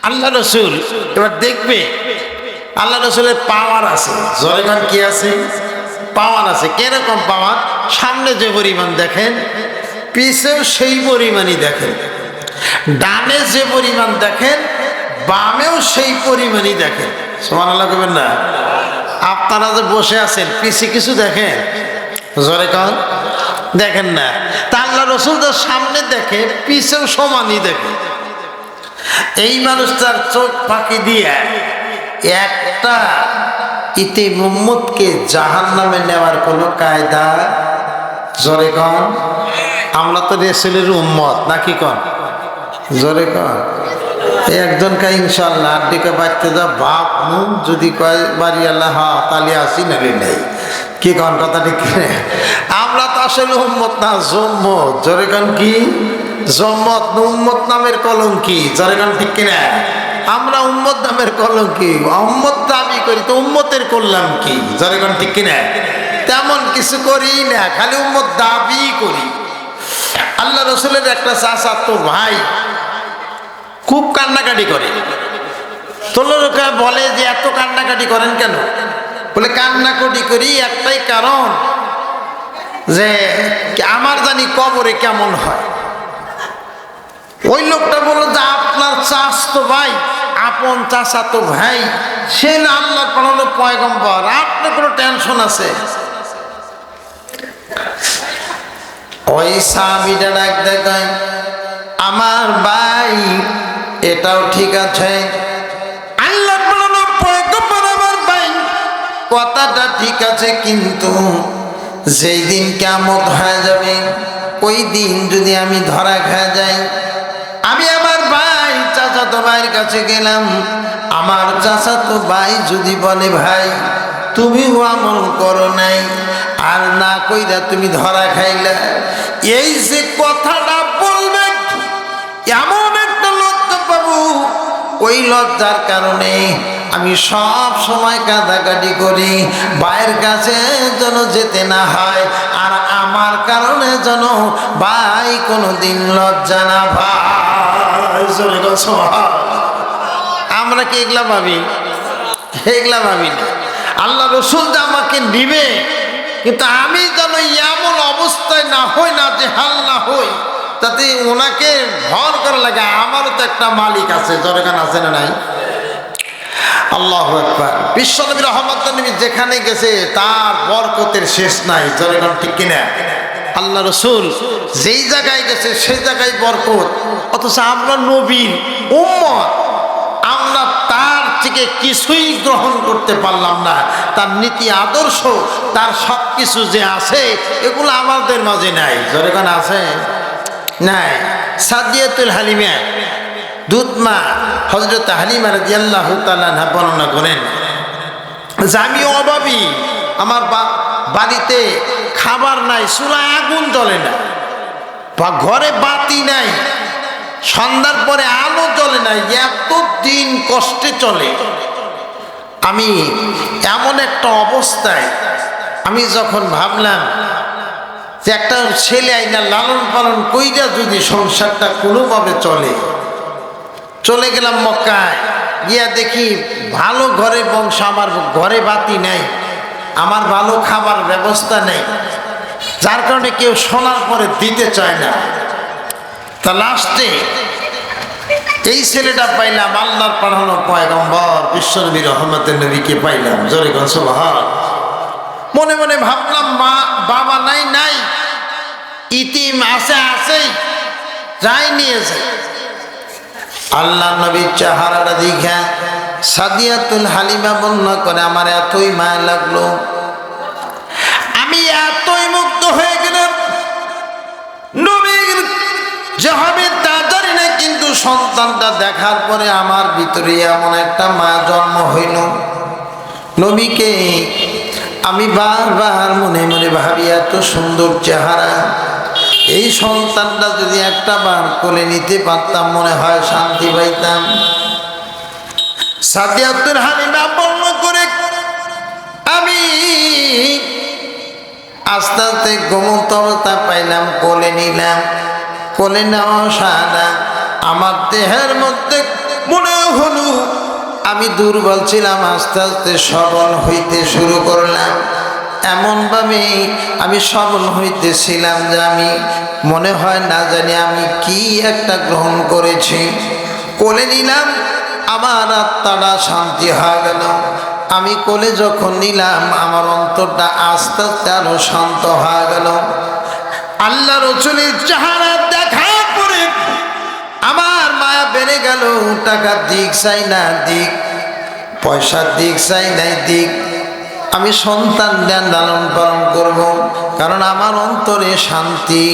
আল্লাহ রসুল এবার দেখবে আল্লাহ রসুলের পাওয়ার আছে, জয়গান কি আছে, পাওয়ার আছে। কিরকম পাওয়ার? সামনে যে পরিমাণ দেখেন পিছেও সেই পরিমাণই দেখেন, ডানে যে পরিমাণ দেখেন বামেও সেই পরিমাণই দেখেন। সুবহানাল্লাহ কইবেন না? আপনারা যে বসে আছেন পিছে কিছু দেখেন? জোরে কন, দেখেন না। তা আল্লাহ রসুল তো সামনে দেখে পিছেও সমানই দেখে। এই মানুষটার চোখ ফাঁকি দিয়ে একটা ইতি মুহাম্মদকে জাহান্নামে নেওয়ার কোনো কায়দা, জোরে কন, আমরা তো রাসূলের উম্মত নাকি কন, জোরে কন। একজনকে ইনশাআল্লাহ আড্ডিকে বাড়তে যা বাপ মুখ যদি কয় বাড়ি আল্লাহ হা তালি আসি নালি নেই, কি কন কথা ঠিক? আমরা তো আসলে উম্মত না, জম্মত। জোরে কন কি? জম্মত। উম্মত নামের কলঙ্কি, জোরে কন ঠিক কিনা? আমরা উম্মত নামের কলঙ্কি, উম্মত দাবি করি তো উম্মতের করলাম কি, জোরে কন ঠিক কিনা? তেমন কিছু করি না, খালি উম্মত দাবি করি। আল্লাহ রসুলের একটা চাচাতো ভাই খুব কান্নাকাটি করে। তো লোকে বলে যে এত কান্নাকাটি করেন কেন? বলে কান্নাকাটি করি একটাই কারণ, যে আমার জানি কবরে কেমন হয়। ওই লোকটা বলল যে আপনার চাচাতো ভাই, আপন চাচাতো ভাই, সে না আল্লাহর পাঠানো পয়গম্বর, আপনার কোনো টেনশন আছে? ওই সাহাবীটা ডাক দেখায়, আমার ভাই এটাও ঠিক আছে, আল্লাহর পাঠানো পয়গম্বর আমার ভাই, কথাটা ঠিক আছে, কিন্তু যেই দিন কিয়ামত হয়ে যাবে ওই দিন যদি আমি ধরা খেয়ে যাই, আমি আমার ভাই চাচাতো ভাইয়ের কাছে গেলাম, আমার চাচাতো ভাই যদি বলে ভাই তুমিও আমল করো নাই আর না কইরা তুমি ধরা খাইলা, এই যে কথাটা বলবে এমন একটা লজ্জা পাবো, ওই লজ্জার কারণে আমি সব সময় কাঁদাকাটি করি ভাইয়ের কাছে যেন যেতে না হয়, আর আমার কারণে যেন ভাই কোনোদিন লজ্জা না পায়। আমরা কি এগুলা ভাবি? এগুলা ভাবি না। আল্লাহ রসুল যে আমাকে নিবে, কিন্তু আমি যেন এমন অবস্থায় না হই, না যে হাল না হই, তাতে ওনাকে ভর করা লাগে। আমারও তো একটা মালিক আছে, জনগণ আছে না নাই? আল্লাহু আকবার। বিশ্বনবী রাহমাতুল নবী যেখানে গেছে তার বরকতের শেষ নাই, জনগণ ঠিক কিনা? আল্লাহ রসুল যেই জায়গায় গেছে সেই জায়গায় বরকত, অথচ আমরা নবীর উম্মত, আমরা তার থেকে কিছুই গ্রহণ করতে পারলাম না। তার নীতি আদর্শ, তার সব কিছু যে আছে এগুলো আমাদের মাঝে নাই, জনগণ আছে নাই? সাদিয়াতুল হালিমা দুধমা হযরত হালিমা রাদিয়াল্লাহু তাআলা আনহা বর্ণনা করেন যে আমি অভাবী, আমার বাড়িতে খাবার নাই, চুলায় আগুন জ্বলে না, বা ঘরে বাতি নাই, সন্ধ্যার পরে আলো জ্বলে না, এত দিন কষ্টে চলে। আমি এমন একটা অবস্থায় আমি যখন ভাবলাম যে একটা ছেলে আইনা লালন পালন কইরা যদি সংসারটা কোনোভাবে চলে গেলাম মক্কায় গিয়া দেখি ভালো ঘরে বংশ, আমার ঘরে বাতি নেই, আমার ভালো খাবার ব্যবস্থা নেই, যার কারণে কেউ শোনার পরে দিতে চায় না। তা লাস্টে এই ছেলেটা পাইলাম, আল্লাহর পাঠানো পয়গম্বর বিশ্বনবী রহমতের নবীকে পাইলাম, জোরে গো সুবহান। মনে মনে ভাবলাম মা বাবা নাই, ইতিম আছে, যাই নিয়ে যায়। আল্লাহ নবীর চেহারাটা দেখা সাদিয়াতুল হালিমা বর্ণনা করে আমার এতই মায়া লাগলো, আমি এতই মুগ্ধ হয়ে গেলাম। নবীর যে হবে তা জানি না, কিন্তু সন্তানটা দেখার পরে আমার ভিতরে এমন একটা মায়া জন্ম হইল। নবীকে আমি বারবার মনে মনে ভাবি এত সুন্দর চেহারা, এই সন্তানটা যদি একটা বার কোলে নিতে পারতাম মনে হয় শান্তি পাইতাম। সাদিয়াতুল হালিমা বর্ণনা করে আমি আস্তে আস্তে ঘুমন্ত অবস্থা পাইলাম, কোলে নিলাম। কোলে নেওয়া সারা আমার দেহের মধ্যে মনে আমি দুর্বল ছিলাম, আস্তে আস্তে সবল হইতে শুরু করলাম। এমনভাবে আমি সবল হইতেছিলাম যে আমি মনে হয় না জানি আমি কি একটা গ্রহণ করেছি। কোলে নিলাম, আমার আত্মাটা শান্তি হয়ে গেল। আমি কোলে যখন নিলাম আমার অন্তরটা আস্তে আস্তে আরো শান্ত হয়ে গেল। আল্লাহ রাসূলের চেহারা দেখার পরে আমার মায়া বেড়ে গেল। টাকার দিক চাই না দিক, পয়সার দিক চাই নাই দিক, আমি সন্তান জ্ঞান লালন পালন করব, কারণ আমার অন্তরে শান্তি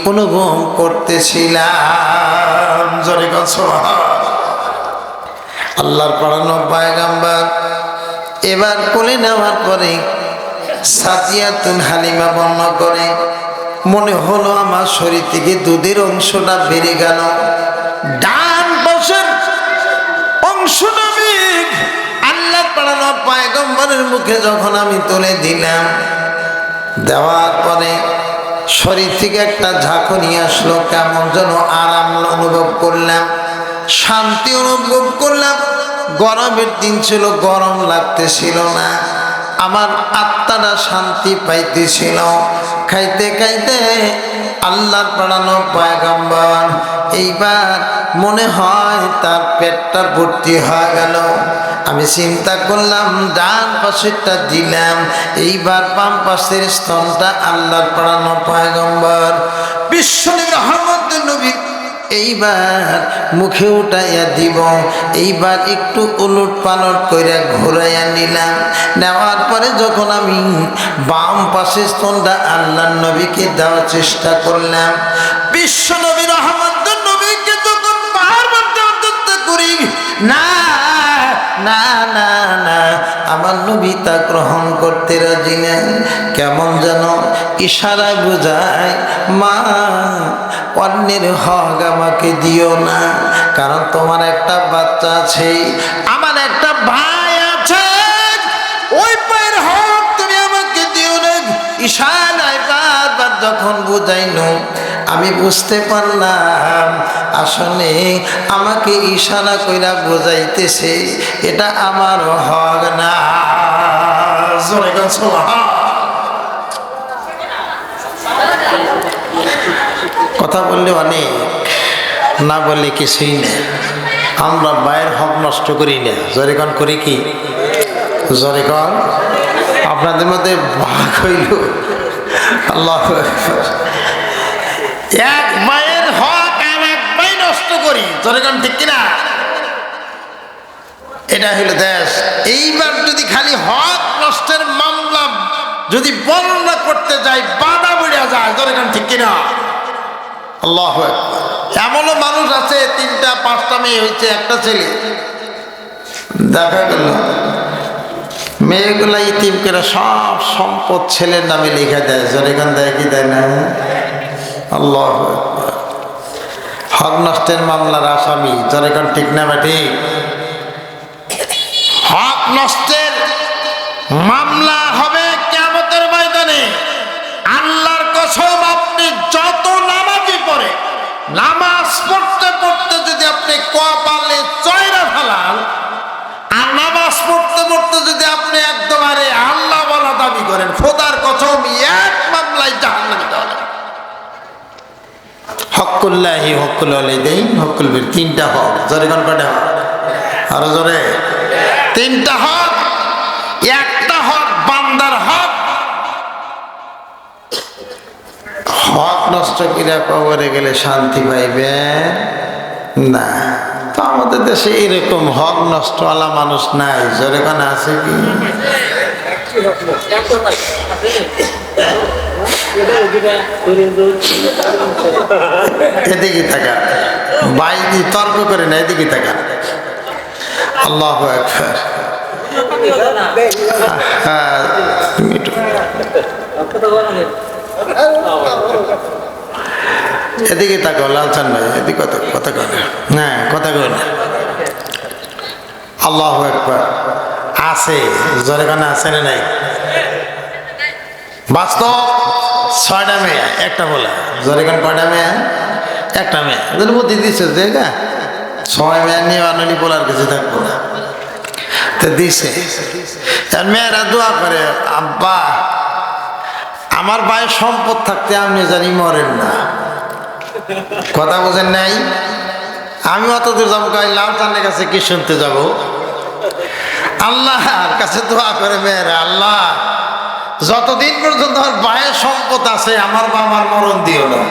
অনুভব করতেছিলাম। জোরে কথা সুবহানাল্লাহ। আল্লাহর পড়ানো পয়গম্বর এবার কোলে নেওয়ার পরে সাদিয়াতুন হালিমা বর্ণনা করে, মনে হলো আমার শরীর থেকে দুধের অংশটা বেড়ে গেল। ডান পাশের অংশটা আল্লাহ পড়ানো পয়গম্বরের মুখে যখন আমি তুলে দিলাম, দেওয়ার পরে শরীর থেকে একটা ঝাঁকুনি আসলো। কেমন যেন আরাম অনুভব করলাম, শান্তি অনুভব করলাম। গরমের দিন ছিল, গরম লাগতেছিল না, আমার আত্মাটা শান্তি পাইতেছিল। খাইতে খাইতে আল্লাহর পড়ানো পয়গম্বর এইবার মনে হয় তার পেটটা ভর্তি হয়ে গেল। আমি চিন্তা করলাম ডান পাশেরটা দিলাম, এইবার বাম পাশের স্তনটা আল্লাহর পড়ানো পয়গম্বর বিশ্বনবী রহমতুল নবী এইবার মুখে উঠাইয়া দিব। এইবার একটু উলট পালট করে ঘুরাইয়া নিলাম। নেওয়ার পরে যখন আমি বাম পাশের স্তনটা আল্লাহর নবীকে দেওয়ার চেষ্টা করলাম, বিশ্বনবী রহমতুল নবীকে যখন বারবার দেওয়ার চেষ্টা করি, না না না না, আমার নবী তা গ্রহণ করতে রাজি না। কেমন যেন ইশারায় বোঝায়, মা অন্যের হক আমাকে দিও না, কারণ তোমার একটা বাচ্চা আছে, আমার একটা ভাই আছে, ওই ভাইয়ের হক তুমি আমাকে দিও না। ইশারায় বারবার যখন বুঝাইনো আমি বুঝতে পারলাম আসলে আমাকে ইশারা কইরা বোঝাইতেছে এটা আমার হক না। কথা বললে অনেক, না বললে কিছুই না। আমরা মায়ের হক নষ্ট করি না, জোরে গান করি কি? জোরে গান। আপনাদের মধ্যে ভাগ হইল, আল্লাহু আকবার। এক মায়ের হক আর এক মাই নষ্ট করি, জোরে গান ঠিক কিনা? এটা হইল দেশ। এইবার যদি খালি হক নষ্টের মামলা যদি বর্ণনা করতে যাই, বাধা বেড়ে যায়, জোরে গান ঠিক কিনা? আল্লাহু আকবার। এমনও মানুষ আছে 3টা 5টা মেয়ে হয়েছে, একটা ছেলে, দেখা গেল মেয়েগুলা ইতিম করে সব সম্পদ ছেলের নামে লিখে দেয়, জরিগান দেয় কি দেয় না? আল্লাহু আকবার। হক নষ্টের মামলার আসামি, জরিগান ঠিক না ঠিক? হক নষ্টের মামলা হবে কিয়ামতের ময়দানে। আল্লাহর কসম, আপনি যত নামাজি পড়ে, নামাজ পড়তে পড়তে যদি আপনি কপালে চয়রা ফেলান, আর নামাজ পড়তে পড়তে যদি আপনি একদম আরে আল্লাহ বলা দাবি করেন, খোদার কসম এক মামলায় জাহান্নামে দেওয়া হবে। হকুল্লাহি হকুল ওয়ালিদাইন হকুল বীর, 3টা হক। জোরে কোন কয়টা হক? আরো জোরে। 3টা হক। একটা হক বান্দার হক। হক নষ্ট করে কবরে গেলে শান্তি পাইবে না। তো আমাদের দেশে এরকম হক নষ্টওয়ালা মানুষ নাই, জোরে কোন আছে কি? এদিকে থাকা বাইদি তর্ক করে না, এদিকে থাকা। আল্লাহু আকবার। এদিকে তাকাও লালচান ভাই, এদিকে কথা কয় না, হ্যাঁ কথা কয় না। আল্লাহু আকবার। আছে, জোরে কানে আছে না নাই? বাস্তব 6টা মেয়ে, একটা বলে। জোরে কান কয়টা মেয়ে? একটা মেয়ে। বুদ্ধি দিচ্ছে যে 6 মেয়ে নিয়ে আনলি বলার কিছু থাকবো না। তো দিছে। মেয়েরা দোয়া করে, আব্বা আমার ভাইয়ের সম্পদ থাকতে আপনি জানি মরেন না। কথা বোঝেন নাই? আমি অত দূর যাবো, লাল চান্দের কাছে কি শুনতে যাব? আল্লাহর কাছে দোয়া করে মেয়েরা, আল্লাহ যতদিন পর্যন্ত আমার ভাইয়ের সম্পদ আছে আমার বাবার মরণ দিও না।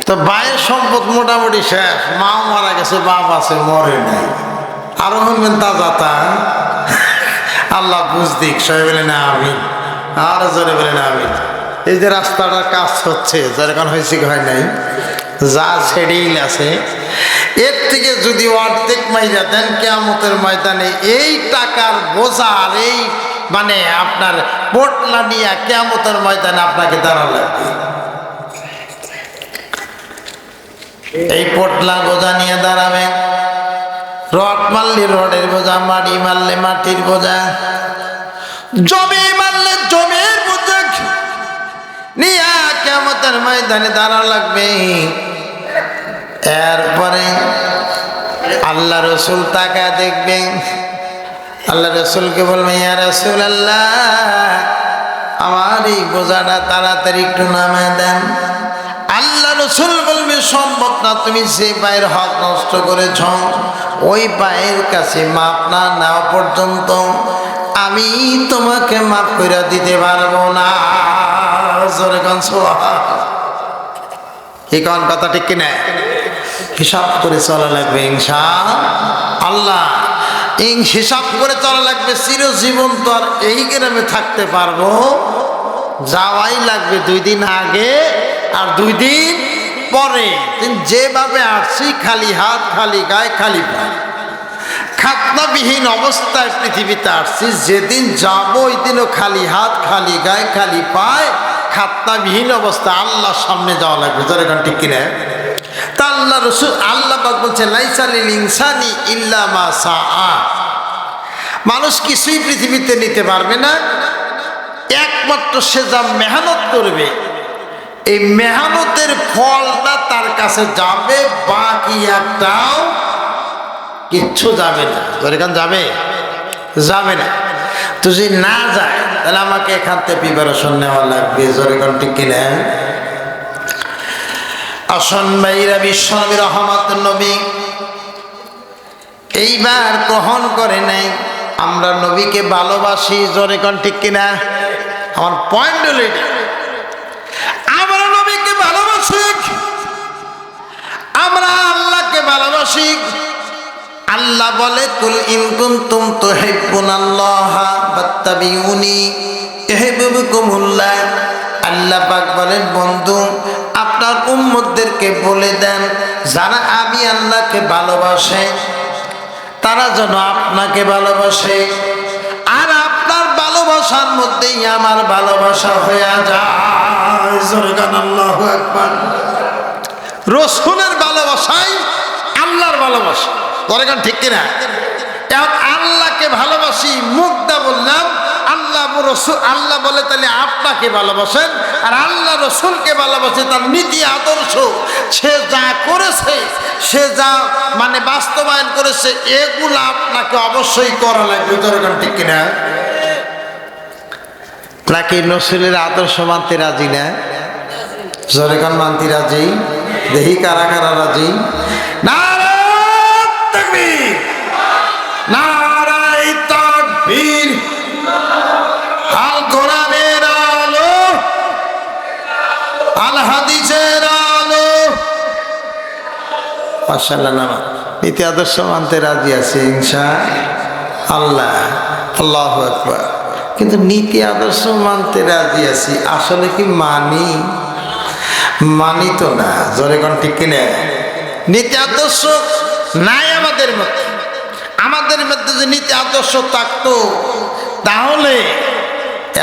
তো ভাইয়ের সম্পদ মোটামুটি শেষ, মাও মারা গেছে, বাপ আছে, মরে নাই। আরো শুনবেন তাজা আল্লাহ বুঝদিক, সবাই বলে না আমি, আর জোরে বলে না আমি। এই যে রাস্তাটার কাজ হচ্ছে, যেরকম হয়েছে কি হয় নাই, যা ছেড়েই আছে, এর থেকে যদি অর্ধেক মাইরা দেন কিয়ামতের ময়দানে এই টাকার বোঝা আর এই মানে আপনার পোটলা নিয়ে কিয়ামতের ময়দানে আপনাকে দাঁড়া লাগবে। এই পোটলা বোঝা নিয়ে দাঁড়াবে, রড মারলে রডের বোঝা, মাটি মারলে মাটির বোঝা, জমি মারলে জমির বোঝা নিয়ে কিয়ামতের ময়দানে দাঁড়া লাগবে। এরপরে আল্লাহ রসুল তাকা দেখবেন, আল্লাহ রসুলকে বলবেন, ইয়া রাসূলুল্লাহ আমার এই বোঝাটা তাড়াতাড়ি একটু নামায় দেন। আল্লাহ রসুল বলবে, সম্ভব না, তুমি যে পায়ের হক নষ্ট করেছ ওই পায়ের কাছে মাপ না নেওয়া পর্যন্ত আমি তোমাকে মাফ করে দিতে পারবো না। জোরে কোন সুবহানাল্লাহ। এই কোন কথা ঠিক কিনা? হিসাব করে চলা লাগবে ইনশাআল্লাহ। এই হিসাব করে চলা লাগবে। চিরজীবন তো আর এই গ্রামে থাকতে পারবো, যাওয়াই লাগবে 2 দিন আগে আর 2 দিন পরে। যেভাবে আসছি খালি হাত, খালি গায়ে, খালি পায়ে, খাতনাবিহীন অবস্থায় পৃথিবীতে আসছি। যেদিন যাব ওই দিনও খালি হাত, খালি গায়ে, খালি পায়ে, খাতনাবিহীন অবস্থা আল্লাহর সামনে যাওয়া লাগবে। যারা এখন ঠিক কিনা? তা আল্লাহ রসুল, আল্লাহ পাক বলছে, লাইসা লিল ইনসানি ইল্লা মা সাআ। মানুষ কিছুই পৃথিবীতে নিতে পারবে না, একমাত্র সে যা মেহনত করবে এই মেহনতের ফলটা তার কাছে যাবে, বাকি একটাও কিচ্ছু যাবে না। যেখানে যাবে যাবে না। তো যদি না যায় তাহলে আমাকে এখান থেকে প্রিপারেশন নেওয়া লাগবে। যেখানে ঠিক কিনা? আসন ভাইরা, বিশ্বনবী রহমাতুন নবী এইবার গ্রহণ করে নাই। আমরা নবীকে ভালোবাসি, জোরে কোন ঠিক কিনা? আমার পয়েন্ট হলো এটা, আমরা নবীকে ভালোবাসি, আমরা আল্লাহকে ভালোবাসি। আল্লাহ বলে, কুল ইন কুনতুম তুহিব্বুনাল্লাহা ফাত্তাবিউনি ইউহিব্বুকুমুল্লাহ। আল্লাহ পাক বলেন, বন্ধু আপনার উম্মতদেরকে বলে দেন, যারা আমি আল্লাহকে ভালোবাসে তারা যেন আপনাকে ভালোবাসে, আর আপনার ভালোবাসার মধ্যেই আমার ভালোবাসা হয়ে যায়। আল্লাহু আকবার। রসুলের ভালোবাসাই আল্লাহর ভালোবাসা। দরকার ঠিক কিনা? আল্লাহকে ভালোবাসি, মুগ্ধা বললাম, আল্লাহ রসুল, আল্লাহ বলে তাহলে আপনাকে ভালোবাসেন, আর আল্লাহ রসুলকে ভালোবাসে তার নীতি আদর্শ, সে যা করেছে, সে যা মানে বাস্তবায়ন করেছে, এগুলো আপনাকে অবশ্যই করা লাগবে। দরকার ঠিক কিনা? নাকি রসুলের আদর্শ মানতে রাজি না? জরেকান মানতে রাজি? দেখি কারা কারা রাজি। নারায়ে তাকবীর, নারায়ে তাকবীর। আল কোরআনের আলো, আল হাদিসের আলো। মাশাআল্লাহ। নামা নীতি আদর্শ মানতে রাজি আছে ইনশাআল্লাহ। আল্লাহু আকবার। কিন্তু নীতি আদর্শ মানতে রাজি আছি, আসলে কি মানি? মানি তো না। জোরে কোন ঠিক কিনা? নীতি আদর্শ নাই আমাদের মধ্যে। আমাদের মধ্যে যে নীতি আদর্শ থাকতো তাহলে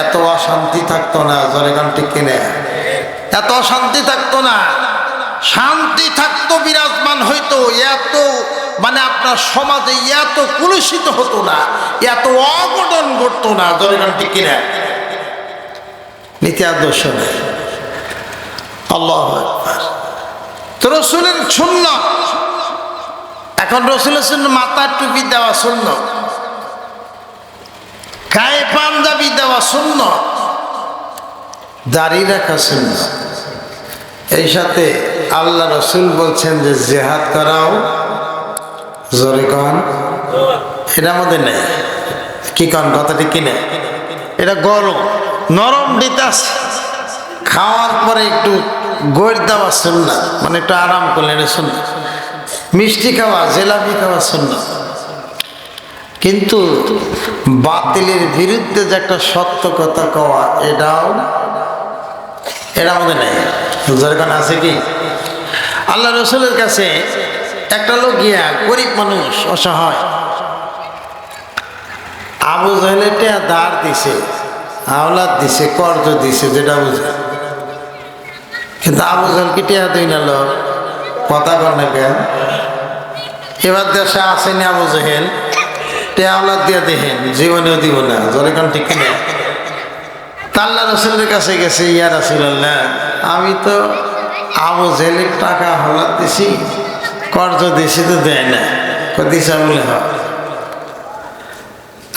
এত অশান্তি থাকতো না। জোরে কোন ঠিক কিনা? এত অশান্তি থাকতো না, শান্তি থাকতো, বিরাজমান হইতো। এত মানে আপনার সমাজে এত কুলুষিত হতো না, এত অঘটন ঘটতো না। জোরে কোন ঠিক কিনা? নীতি আদর্শ নেই। আল্লাহু আকবার। তো রাসূলের সুন্নাত এখন রাসূলের সুন্নাত মাথার টুপি দেওয়া সুন্নাত, গায়ে পাঞ্জাবি দেওয়া সুন্নাত, দাড়ি রাখা সুন্নাত। এই সাথে আল্লাহ রাসূল বলছেন যে জিহাদ করাও, জোরে কন, এটা আমাদের নেই। কি কন, কথা ঠিক কিনা? এটা গরম নরম দিতাস, খাওয়ার পরে একটু গড় দেওয়া সুন্নাত, মানে একটু আরাম করলে এটা সুন্নাত। মিষ্টি খাওয়া, জিলাপি খাওয়া সুন্নাত। কিন্তু বাতিলের বিরুদ্ধে যে একটা সত্য কথা কওয়া, এটা আমাদের নেই। যেরকম আছে কি, আল্লাহ রসুলের কাছে একটা লোক গিয়া, গরিব মানুষ, অসহায়, আবু জাহেলের টিয়া ধার দিছে, আওলাদ দিছে, কর্জ দিছে, যেটা বুঝে। কিন্তু আবু জাহেলকে টিয়া দিই না লোক, কথা কর না কেন? এবার দেশে আসেনি আবু জাহেল, টিয়া আওলাদ দিয়া দেখেন, জীবনেও দিব না, যেরকম ঠিক কিনা? আল্লাহ রসুলের কাছে গেছে, ইয়া রাসূলুল্লাহ, আমি তো আবু জাহেলের টাকা হাওলাত দিছি, কর্জ দিছি তো দেয় না, দিছা বলে হয়।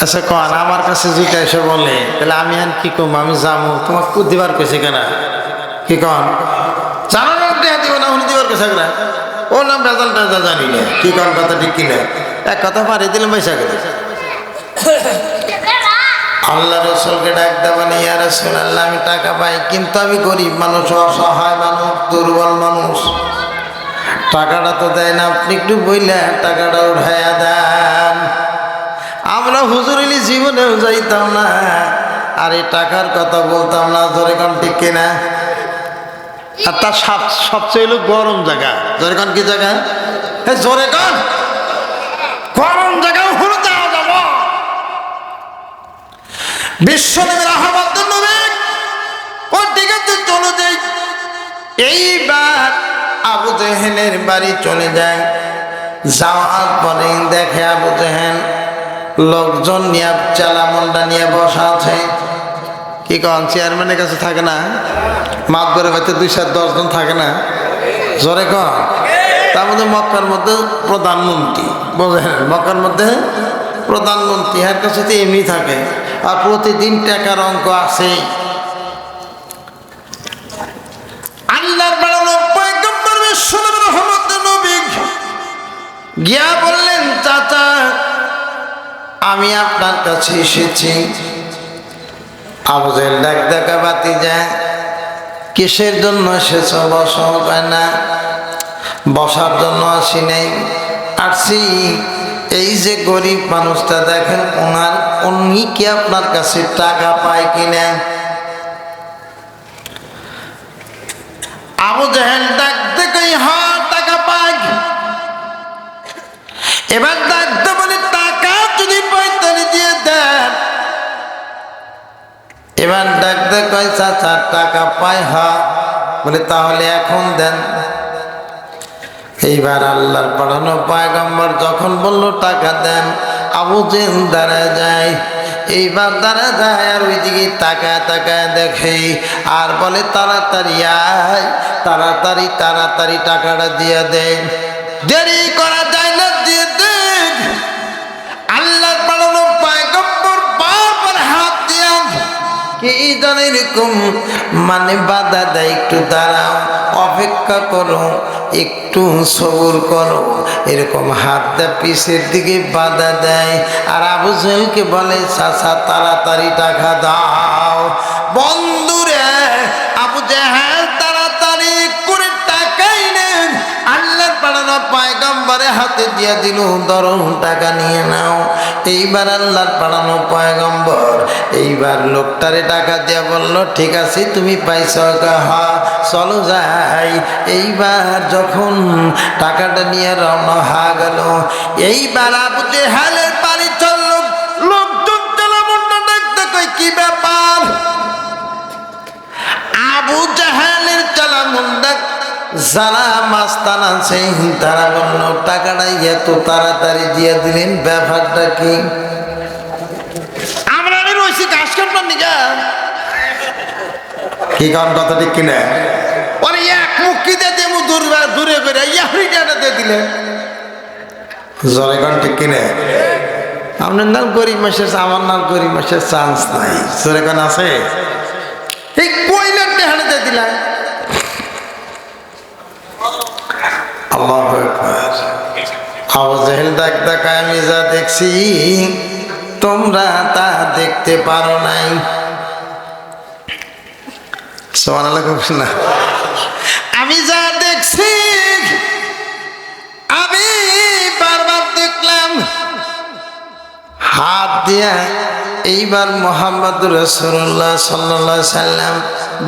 আচ্ছা কন, আমার কাছে যেটা এসে বলে, তাহলে আমি আর কি কম, আমি যাবো, তোমার কু দিবার কেছে কেনা? কি কন, জানো না দিব না, উনি দিবার কেছে কেনা? ও নাম বেজাল টেজাল জানি না, কি কন, কথা ঠিক কিনা? এক কথা পারি দিলাম পয়সা করে। আল্লাহ রসুলকে ডাক দেবেন, ইয়া রাসূলুল্লাহ, আমি টাকা পাই, কিন্তু আমি গরিব মানুষ, অসহায় মানুষ, দুর্বল মানুষ, টাকাটা তো দেয় না, আপনি একটু বললেন টাকাটা উঠাইয়া দেন। আমরা হুজুরিলি জীবনেও যাইতাম না, আর এই টাকার কথা বলতাম না, জোরে কোন ঠিক কিনা? আর তার সবচেয়ে হলো গরম জায়গা, জোরে কোন কি জায়গা? জোরে কোন, গরম জায়গাও হলো যাওয়া যাব। বিশ্বনবী রাহমাতুল নবী ওই দিকে চলে যাই। এইবার আবু জেহেলের বাড়ি চলে যায়, যাওয়ার পরে দেখে আবু জেহেল লোকজন নিয়ে, চালামন্ডা নিয়ে বসা আছে। কি কন, চেয়ারম্যানের কাছে থাকে না, মাতবরের হয়তো 2-10 জন থাকে না, জোরে কন। তার মধ্যে মক্কার মধ্যে প্রধানমন্ত্রী, বোঝেন, মক্কার মধ্যে প্রধানমন্ত্রী, এর কাছে তো এমনি থাকে, আর প্রতিদিন টাকার অঙ্ক আছে। আল্লাহর বানানো পয়গম্বর বিশ্বনবী রাহমাতুল নবী গিয়া বললেন, চাচা আমি আপনার কাছে এসেছি। আবু জাহেল ডাক দেখা, বাতি যায়, কিসের জন্য এসেছ? বসো। পায় না, বসার জন্য আসি নাই, আসছি এই যে গরিব মানুষটা দেখেন, উনি কি আপনার কাছে টাকা পায় কিনা? আবু জাহেল ডাক দেখে, হ্যাঁ টাকা পায়। এবার ডাকতে বলে, টাকা যদি পাই তাহলে দিয়ে দেন। এবার ডাকতে কয়, চাচা টাকা পায়? হ্যাঁ। বলে তাহলে এখন দেন। এইবার আল্লাহর পাঠানো পয়গম্বর যখন বলল টাকা দেন, আবু জেহেল দাঁড়ায় যায়। এইবার দাঁড়ায় যায়, আর ওইদিকে তাকায় তাকায় দেখে, আর বলে তাড়াতাড়ি আয়, তাড়াতাড়ি তাড়াতাড়ি টাকাটা দিয়ে দেয়, দেরি করা যায় না, দিয়ে দেন। আল্লাহর পাঠানো পয়গম্বর বারবার হাত দিয়া কি জানে এরকম মানে বাধা দেয়, একটু দাঁড়াও, অপেক্ষা করো, একটু সবুর করো, এরকম হাতটা পিছের দিকে বাধা দেয়। আর আবু জাহেলকে বলে, চাচা তাড়াতাড়ি টাকা দাও। বন্ধুরে, আবু জাহেল তাড়াতাড়ি করে টাকাই নেন, আল্লাহর পাঠানো পয়গম্বরের হাতে দিয়ে দিল, ধরো টাকা নিয়ে নাও। এইবার আল্লাহর পাঠানো পয়গম্বর এইবার লোকটারে টাকা দিয়ে বলল, ঠিক আছে তুমি পাইছ? হ্যাঁ, চলো যাই। এইবার যখন টাকাটা নিয়ে রওনা হয়ে গেল, এইবার আবু জেহেলের বাড়ি চলল। লোকজন চালামুন্ডা দেখতে কই, কি ব্যাপার? আবু জেহেলের চালামুন্ডা যারা মাস্তান আছে, তারা বলল, টাকাটা এত তাড়াতাড়ি দিয়ে দিলেন, ব্যাপারটা কি? আমরা রয়েছি কাজ করবার নিকা, কি কারণ, কথা ঠিক কিনা? ওরে এক মুখি দিয়ে দূরে করে ইয়ারিটা দিয়ে দিলেন। জোরে কোন ঠিক কিনা? আপনার নাম গরিব মাসের, আমার নাম গরিব মাসের চান্স নাই। জোরে কোন আছে? এই কইলাতে হাঁটতে দিলাই। আল্লাহু আকবার। আবু জেহেল ডাক ডাকায়, আমি যা দেখছি তোমরা তা দেখতে পারো নাই। সুবহানাল্লাহ না? আমি যা দেখছি আমি বারবার দেখলাম। হাত দিয়া এইবার মুহাম্মদুর রাসূলুল্লাহ সাল্লাল্লাহু আলাইহি সাল্লাম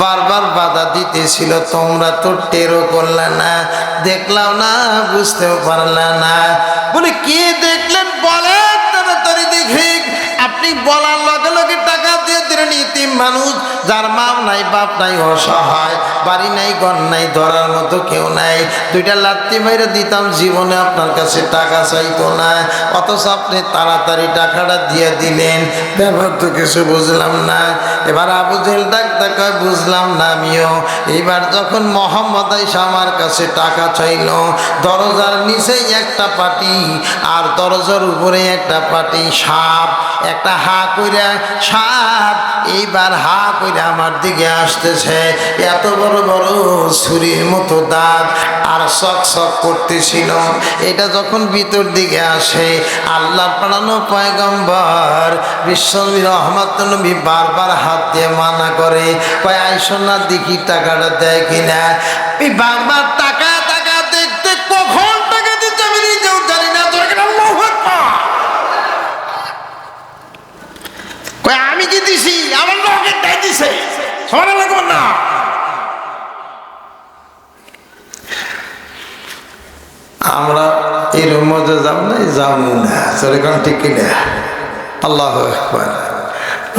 বারবার বাধা দিতেছিল, তোমরা তো টেরও করলে না, দেখলাম না, বুঝতেও পারলে না। বলে কি দেখলেন বলেন তাড়াতাড়ি দেখি। আপনি বলার লগে লগে টাকা দিয়ে দিলেন ইতিম মানুষ, যার মা নাই বাপ নাই, অসহায়, বাড়ি নাই ঘর নাই, ধরার মতো কেউ নাই, দুইটা লাত্তি মাইরে দিতাম, জীবনে আপনার কাছে টাকা চাইতো না, অথচ আপনি তাড়াতাড়ি টাকাটা দিয়ে দিলেন। ব্যাপার তো কিছু বুঝলাম না। এবার আবু জেহেল ডাক দেখায়, বুঝলাম না আমিও। এইবার যখন মোহাম্মদ আইসা আমার কাছে টাকা চাইল, দরজার নিচেই একটা পাটি আর দরজার উপরে একটা পাটি, সাপ, একটা হা কইরা সাপ এইবার হা কইরা আমার দিকে আসতেছে। এত বড় বড় ছুরির মতো দাঁত আর চক চক করতেছিল। এটা যখন ভিতর দিকে আসে, আল্লাহ পাঠানো পয়গম্বর বিশ্বনবী রহমাতুল নবী বারবার হাত দিয়ে মানা করে, কয় আইসো না দেখি টাকাটা দেয় কিনা। এই বারবার টাকা টাকা দেখতে কখন টাকা দিচ্ছে আমি নিজেও জানি না। আমি কি দিছি? আমার লোকের দায় দিছে। শোনা লাগবে না। আমরা এই মধ্যে যাব না, যাবো না। সেরকম ঠিক কিনা? আল্লাহু আকবার।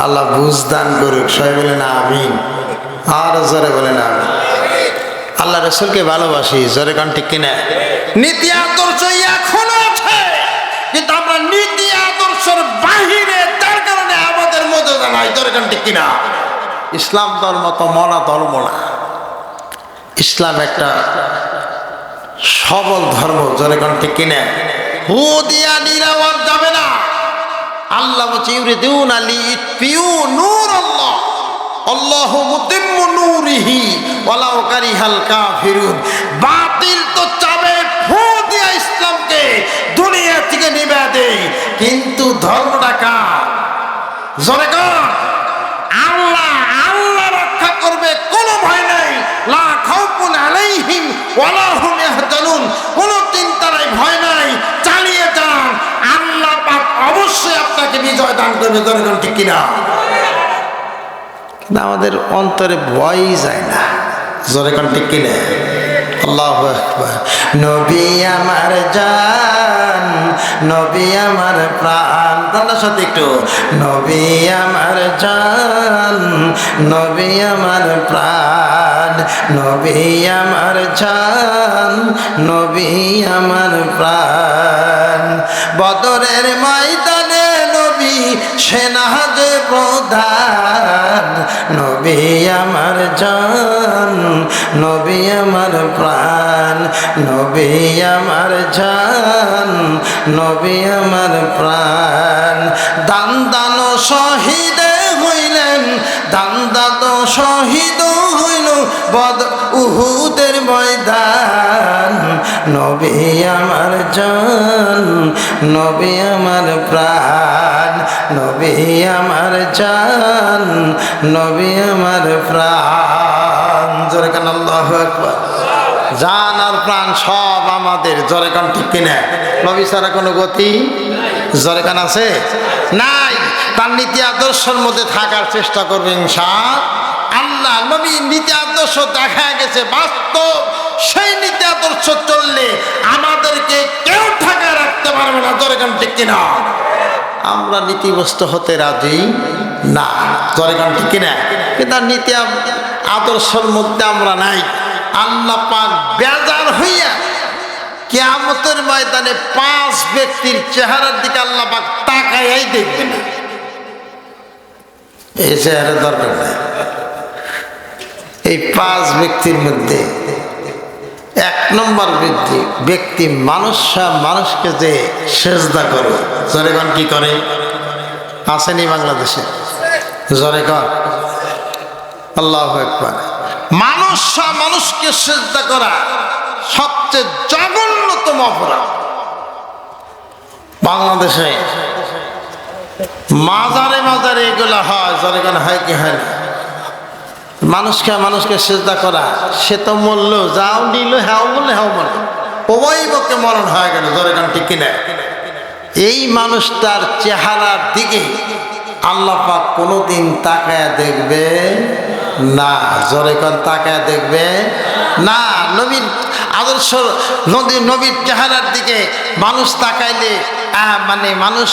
আল্লাহ বুঝ দান করুক। সবাই বলেন আমিন। আর জোরে বলেন আমিন। আল্লাহ রাসূলকে ভালোবাসি। জোরে কোন ঠিক কিনা? নীতি আদর্শ এখনো আছে, কিন্তু আমরা নীতি আদর্শের বাহিরে, তার কারণে আমাদের মধ্যে নাই। জোরে কোন ঠিক কিনা? ইসলাম ধর্ম তো মনা ধর্ম না। ইসলাম একটা সবল ধর্ম। জোরে কোন ঠিক কিনা? হু দিয়া নিরাওয়ার যাবে না। আল্লাহ বলছে ইউরিদুনা লিইতফিউ নূরাল্লাহ আল্লাহু মুতিম্মু নূরিহি ওয়ালাউ কারিহাল কাফিরুন। বাতিল তো চাবে ফু দিয়া ইসলামকে দুনিয়া থেকে নিভে দেয়, কিন্তু ধর্মটা কার? জোরে কোন? আল্লাহ। আল্লাহ রক্ষা করবে, কোনো ভয় নাই। লা খাউফুন আলাইহিম ওয়ালা হুম ইয়াহজানুন। কোনো চিন্তা নাই, ভয় নাই, চালিয়ে যান। আল্লাহ পাক অবশ্যই আপনাকে বিজয় দান করবে। জোরে কোন ঠিক কিনা? কিন্তু আমাদের অন্তরে ভয়ই যায় না। জোরে কোন ঠিক কিনা? আল্লাহু আকবার। নবী আমার জান, নবী আমার প্রাণ। তার সাথে একটু নবী আমার জান, নবী আমার প্রাণ, নবী আমার জান, নবী আমার প্রাণ। বদরের ময়দানে নবী সেনাজে প্রধান, নবী আমার জান, নবী আমার প্রাণ, নবী আমার জান, নবী আমার প্রাণ। দান দান শহীদ হইলেন, দান দান শহীদ হইল বদ উহুদের ময়দান, নবী আমার জান, নবী আমার প্রাণ, নবী আমার জান, নবী আমার প্রাণ। জোরে কান আল্লাহু আকবার। জান আর প্রাণ সব আমাদের। জোরে কান ঠিক কিনা? নবী ছাড়া কোনো গতি জোরে কান আছে? নাই। তার নীতি আদর্শের মধ্যে থাকার চেষ্টা করবে ইনশাআল্লাহ। নবী নীতি আদর্শ দেখা গেছে বাস্তব, সেই নীতি আদর্শ চললে আমাদেরকে কেউ ঠেকা রাখতে পারবে না। জোরে কান ঠিক কিনা? আমরা নীতিগ্রস্ত হতে রাজি না। জোরে কান ঠিক কিনা? কিন্তু নীতি আদর্শের মধ্যে আমরা নাই। আল্লাহ পাক বেজার হইয়া কিয়ামতের ময়দানে 5 ব্যক্তির চেহারার দিকে আল্লাহ পাক তাকায়াই দেখবে না। এই চেহারা দরকার নাই। এই 5 ব্যক্তির মধ্যে এক নম্বর ব্যক্তি মানুষকে যে সেজদা করে, জোরেগণ কি করে? আসেনি বাংলাদেশে? জোরেগণ আল্লাহু আকবার। মানুষকে সেজদা করা সবচেয়ে জঘন্যতম অপরাধ। বাংলাদেশে মাজারে মাজারে এগুলা হয়, জোরেগণ হয় কি হয় না? মানুষকে সেজদা করা, সে তো মরলো, যাও নিল, হ্যাও বললে হ্যাও মরল, উভয় পক্ষে মরণ হয়ে গেল, জোরেগণ ঠিক কিনা? এই মানুষটার চেহারার দিকে আল্লাহ পাক কোনোদিন তাকায়া দেখবে না, জোরেগণ তাকায়া দেখবে না। নবীর আদর্শ, নবীর চেহারার দিকে মানুষ তাকাইলে মানে মানুষ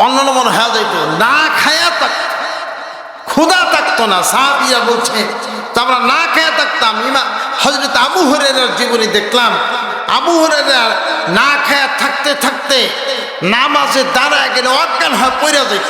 অন্যান্য মনে হয়ে যাইত, না খায়া থাকত, ক্ষুধা থাকতো না। সাহাবীরা বলছে আমরা না খেয়ে থাকতাম। হযরত আবু হুরায়রার জীবনী দেখলাম, আবু হুরায়রা না খেয়ে থাকতে থাকতে নামাজে দাঁড়ায় গেলে অজ্ঞান হয়ে পড়ে যেত।